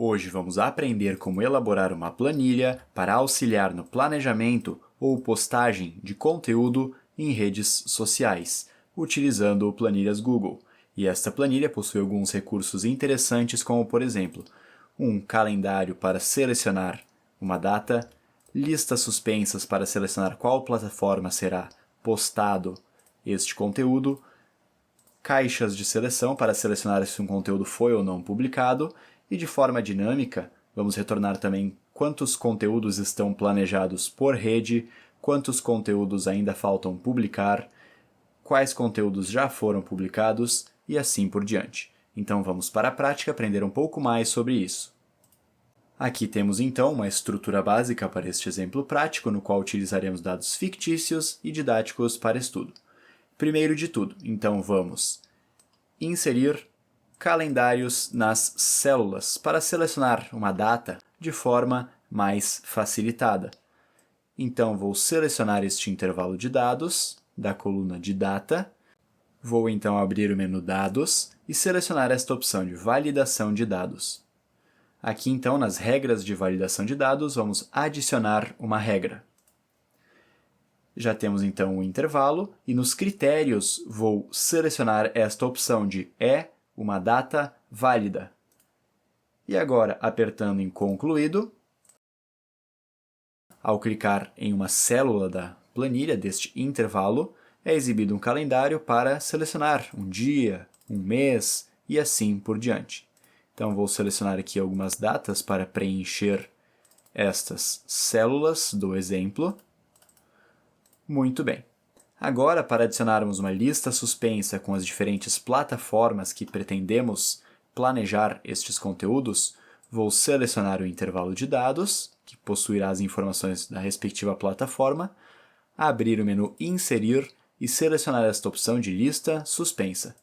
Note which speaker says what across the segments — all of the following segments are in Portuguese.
Speaker 1: Hoje vamos aprender como elaborar uma planilha para auxiliar no planejamento ou postagem de conteúdo em redes sociais, utilizando planilhas Google. E esta planilha possui alguns recursos interessantes, como por exemplo, um calendário para selecionar uma data, listas suspensas para selecionar qual plataforma será postado este conteúdo, caixas de seleção para selecionar se um conteúdo foi ou não publicado, e de forma dinâmica, vamos retornar também quantos conteúdos estão planejados por rede, quantos conteúdos ainda faltam publicar, quais conteúdos já foram publicados e assim por diante. Então vamos para a prática aprender um pouco mais sobre isso. Aqui temos então uma estrutura básica para este exemplo prático, no qual utilizaremos dados fictícios e didáticos para estudo. Primeiro de tudo, então vamos inserir calendários nas células para selecionar uma data de forma mais facilitada. Então vou selecionar este intervalo de dados da coluna de data, vou então abrir o menu Dados e selecionar esta opção de validação de dados. Aqui então nas regras de validação de dados vamos adicionar uma regra. Já temos então o intervalo e nos critérios vou selecionar esta opção de uma data válida. E agora, apertando em concluído, ao clicar em uma célula da planilha deste intervalo, é exibido um calendário para selecionar um dia, um mês e assim por diante. Então vou selecionar aqui algumas datas para preencher estas células do exemplo. Muito bem. Agora, para adicionarmos uma lista suspensa com as diferentes plataformas que pretendemos planejar estes conteúdos, vou selecionar o intervalo de dados, que possuirá as informações da respectiva plataforma, abrir o menu Inserir e selecionar esta opção de lista suspensa.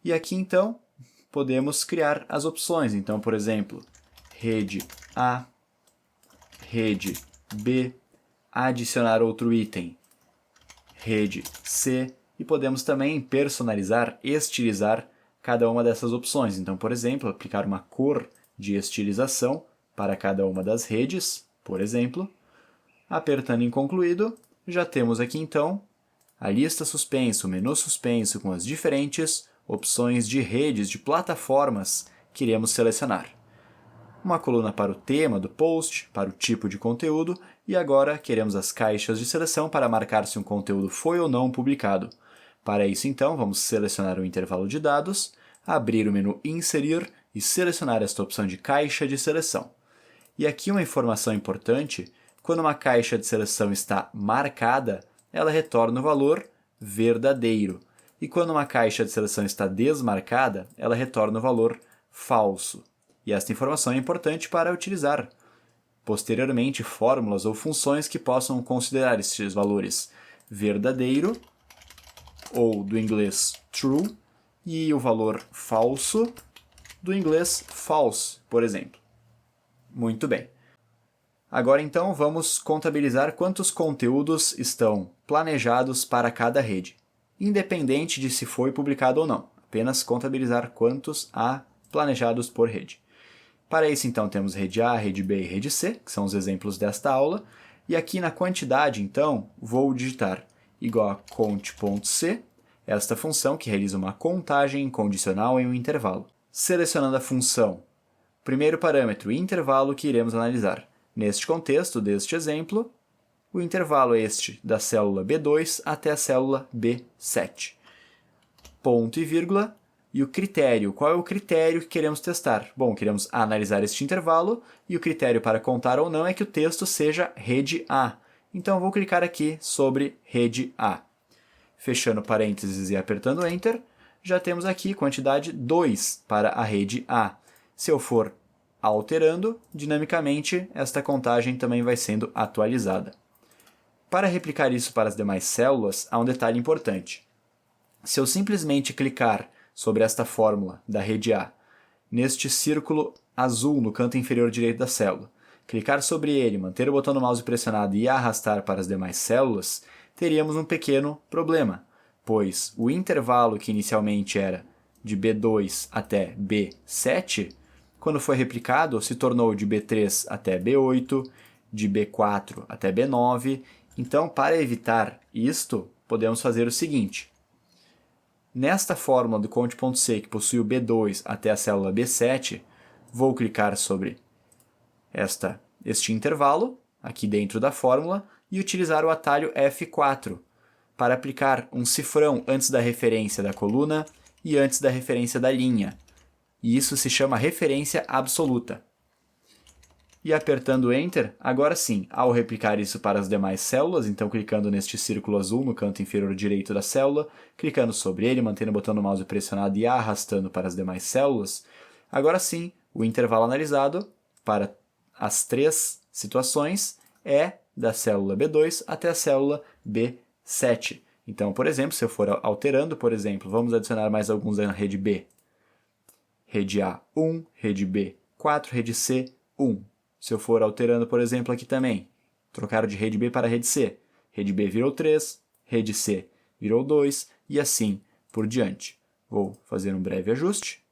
Speaker 1: E aqui, então, podemos criar as opções. Então, por exemplo, rede A, rede B, adicionar outro item, rede C, e podemos também personalizar, estilizar cada uma dessas opções. Então, por exemplo, aplicar uma cor de estilização para cada uma das redes, por exemplo. Apertando em concluído, já temos aqui então a lista suspensa, o menu suspenso com as diferentes opções de redes, de plataformas que iremos selecionar. Uma coluna para o tema do post, para o tipo de conteúdo, e agora queremos as caixas de seleção para marcar se um conteúdo foi ou não publicado. Para isso, então, vamos selecionar o intervalo de dados, abrir o menu Inserir e selecionar esta opção de caixa de seleção. E aqui uma informação importante: quando uma caixa de seleção está marcada, ela retorna o valor verdadeiro. E quando uma caixa de seleção está desmarcada, ela retorna o valor falso. E esta informação é importante para utilizar posteriormente fórmulas ou funções que possam considerar esses valores verdadeiro, ou do inglês true, e o valor falso, do inglês false, por exemplo. Muito bem. Agora então vamos contabilizar quantos conteúdos estão planejados para cada rede, independente de se foi publicado ou não, apenas contabilizar quantos há planejados por rede. Para isso, então, temos rede A, rede B e rede C, que são os exemplos desta aula. E aqui na quantidade, então, vou digitar igual a cont.c, esta função que realiza uma contagem condicional em um intervalo. Selecionando a função, primeiro parâmetro, intervalo que iremos analisar. Neste contexto deste exemplo, o intervalo é este da célula B2 até a célula B7. Ponto e vírgula. E o critério, qual é o critério que queremos testar? Bom, queremos analisar este intervalo e o critério para contar ou não é que o texto seja rede A. Então, eu vou clicar aqui sobre rede A. Fechando parênteses e apertando Enter, já temos aqui quantidade 2 para a rede A. Se eu for alterando, dinamicamente, esta contagem também vai sendo atualizada. Para replicar isso para as demais células, há um detalhe importante. Se eu simplesmente clicar sobre esta fórmula da rede A, neste círculo azul no canto inferior direito da célula, clicar sobre ele, manter o botão do mouse pressionado e arrastar para as demais células, teríamos um pequeno problema, pois o intervalo que inicialmente era de B2 até B7 quando foi replicado, se tornou de B3 até B8, de B4 até B9. Então, para evitar isto, podemos fazer o seguinte. Nesta fórmula do conte.c, que possui o B2 até a célula B7, vou clicar sobre este intervalo, aqui dentro da fórmula, e utilizar o atalho F4 para aplicar um cifrão antes da referência da coluna e antes da referência da linha. E isso se chama referência absoluta. E apertando Enter, agora sim, ao replicar isso para as demais células, então clicando neste círculo azul no canto inferior direito da célula, clicando sobre ele, mantendo o botão do mouse pressionado e arrastando para as demais células, agora sim, o intervalo analisado para as 3 situações é da célula B2 até a célula B7. Então, por exemplo, se eu for alterando, por exemplo, vamos adicionar mais alguns na rede B. Rede A, 1, rede B, 4, rede C, 1. Se eu for alterando, por exemplo, aqui também, trocar de rede B para rede C. Rede B virou 3, rede C virou 2 e assim por diante. Vou fazer um breve ajuste,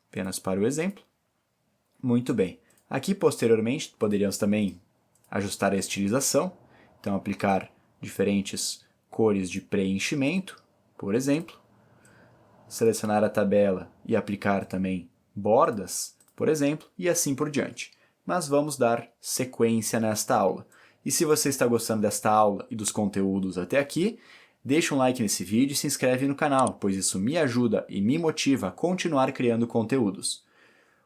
Speaker 1: apenas para o exemplo. Muito bem. Aqui, posteriormente, poderíamos também ajustar a estilização. Então, aplicar diferentes cores de preenchimento, por exemplo. Selecionar a tabela e aplicar também bordas, por exemplo, e assim por diante. Mas vamos dar sequência nesta aula. E se você está gostando desta aula e dos conteúdos até aqui, deixa um like nesse vídeo e se inscreve no canal, pois isso me ajuda e me motiva a continuar criando conteúdos.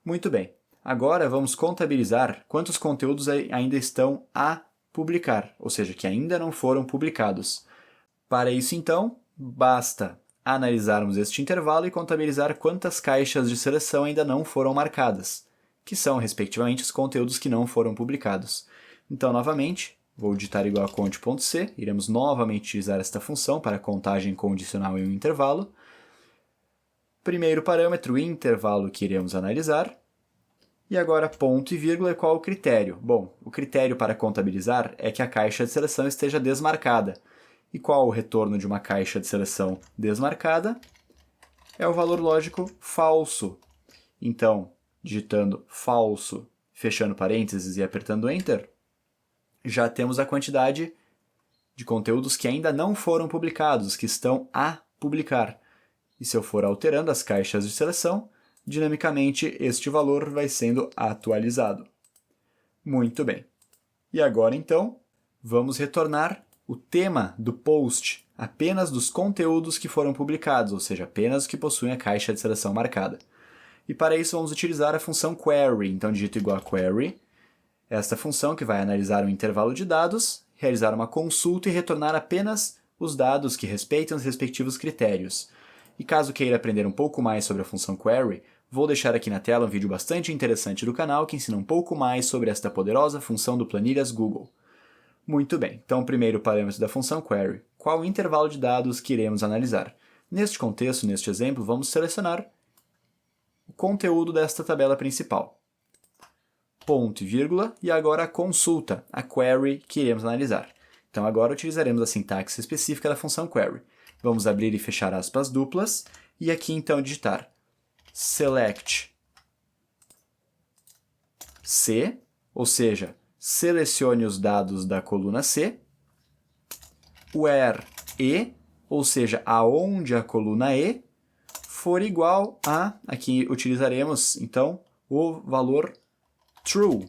Speaker 1: Muito bem, agora vamos contabilizar quantos conteúdos ainda estão a publicar, ou seja, que ainda não foram publicados. Para isso, então, basta analisarmos este intervalo e contabilizar quantas caixas de seleção ainda não foram marcadas, que são, respectivamente, os conteúdos que não foram publicados. Então, novamente, vou digitar igual a conte.c, iremos novamente utilizar esta função para contagem condicional em um intervalo. Primeiro parâmetro, o intervalo que iremos analisar. E agora, ponto e vírgula, qual o critério? Bom, o critério para contabilizar é que a caixa de seleção esteja desmarcada. E qual o retorno de uma caixa de seleção desmarcada? É o valor lógico falso. Então, digitando falso, fechando parênteses e apertando Enter, já temos a quantidade de conteúdos que ainda não foram publicados, que estão a publicar. E se eu for alterando as caixas de seleção, dinamicamente este valor vai sendo atualizado. Muito bem. E agora, então, vamos retornar o tema do post apenas dos conteúdos que foram publicados, ou seja, apenas os que possuem a caixa de seleção marcada. E para isso vamos utilizar a função query. Então digito igual a query, esta função que vai analisar um intervalo de dados, realizar uma consulta e retornar apenas os dados que respeitam os respectivos critérios. E caso queira aprender um pouco mais sobre a função query, vou deixar aqui na tela um vídeo bastante interessante do canal que ensina um pouco mais sobre esta poderosa função do Planilhas Google. Muito bem, então o primeiro parâmetro da função query, qual o intervalo de dados que iremos analisar? Neste contexto, neste exemplo, vamos selecionar o conteúdo desta tabela principal. Ponto e vírgula, e agora a consulta, a query que iremos analisar. Então agora utilizaremos a sintaxe específica da função query. Vamos abrir e fechar aspas duplas, e aqui então digitar select C, ou seja, selecione os dados da coluna C, where E, ou seja, aonde a coluna E for igual a, aqui utilizaremos então o valor true,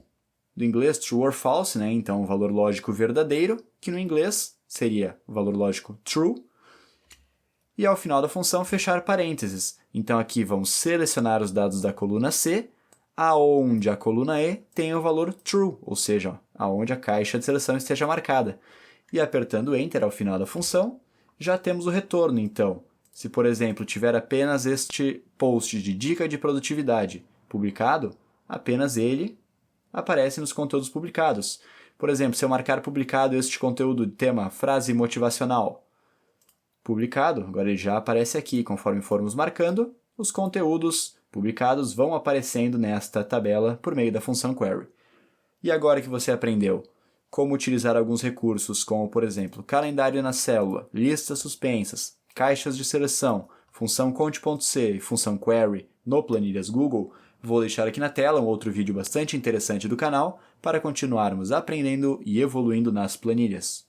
Speaker 1: do inglês true or false, né? Então o valor lógico verdadeiro, que no inglês seria o valor lógico true, e ao final da função fechar parênteses. Então aqui vamos selecionar os dados da coluna C, aonde a coluna E tem o valor true, ou seja, aonde a caixa de seleção esteja marcada. E apertando Enter ao final da função, já temos o retorno. Então, se por exemplo tiver apenas este post de dica de produtividade publicado, apenas ele aparece nos conteúdos publicados. Por exemplo, se eu marcar publicado este conteúdo de tema frase motivacional publicado, agora ele já aparece aqui, conforme formos marcando, os conteúdos publicados vão aparecendo nesta tabela por meio da função query. E agora que você aprendeu como utilizar alguns recursos, como por exemplo, calendário na célula, listas suspensas, caixas de seleção, função conte.c e função query no Planilhas Google, Vou deixar aqui na tela um outro vídeo bastante interessante do canal para continuarmos aprendendo e evoluindo nas planilhas.